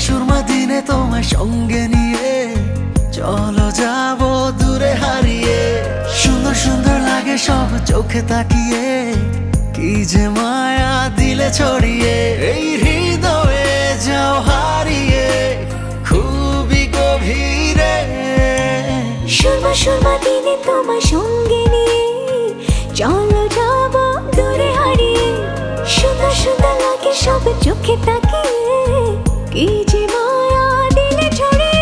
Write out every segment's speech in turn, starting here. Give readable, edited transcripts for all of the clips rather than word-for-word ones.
সুরমা দিনে তোমায় সঙ্গে নিয়ে চলো যাব দূরে হারিয়ে। সুন্দর সুন্দর লাগে সব চোখে তাকিয়ে, কি যে মায়া দিলে ছড়িয়ে। এই হৃদয়ে যাও হারিয়ে খুবই গভীরে। সুরমা সুরমা দিনে তোমার সঙ্গে নিয়ে চলো যাব দূরে হারিয়ে। সুন্দর সুন্দর লাগে সব চোখে তাকিয়ে, কি যে মায়া দিলে ছড়িয়ে।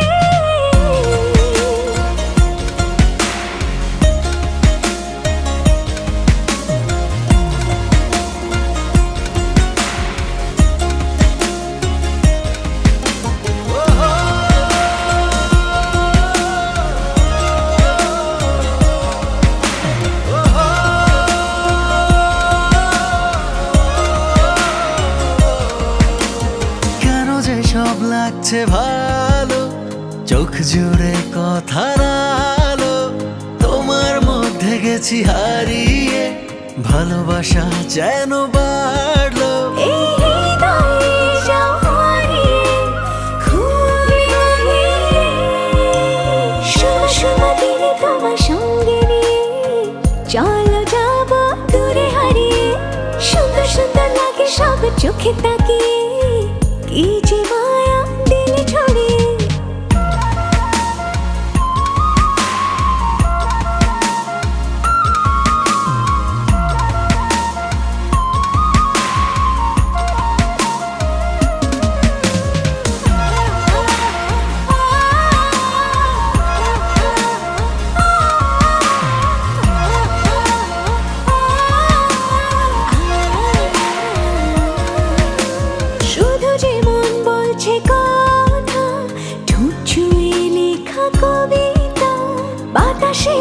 সব লাগছে ভালো, চোখ জুড়ে কথার আলো। তোমার মধ্যে গেছি হারিয়ে, ভালোবাসা যেন বাড়লো। এই হৃদয়ে যাও হারিয়ে খুবই গভীরে। সুরমা সুরমা দিনে তোমার সঙ্গে নিয়ে চলো যাব দূরে হারিয়ে। সুন্দর সুন্দর লাগে সব চোখে তাকিয়ে, কি যে মায়া দিলে ছড়িয়ে। শুধু যে মন বলছে কথা, ঠোঁট ছুঁয়ে লেখা কবিতা, বাতাসে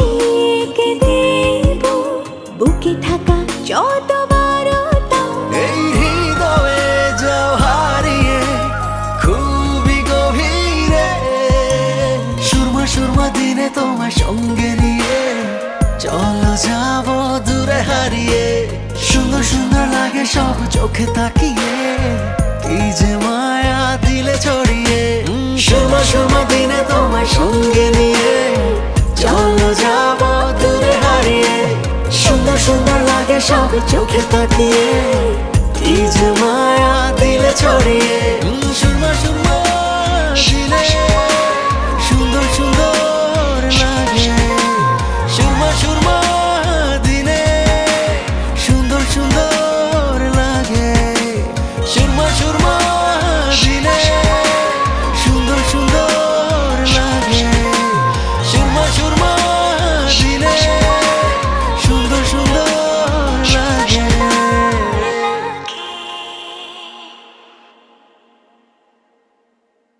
এঁকে দেব বুকে থাকা যত বারতা। এই হৃদয়ে যাও হারিয়ে খুবই গভীরে। সুরমা সুরমা দিনে তোমার সঙ্গে নিয়ে চলো যাব দূরে হারিয়ে। সুন্দর সুন্দর লাগে সব চোখে তাকিয়ে, কি যে মায়া দিলে ছড়িয়ে। সুরমা সুরমা দিনে তোমার সঙ্গে নিয়ে চলো যাব দূরে হারিয়ে। সুন্দর সুন্দর লাগে সব চোখে তাকিয়ে, কি যে মায়া দিলে ছড়িয়ে। সুরমা সুরমা দিলে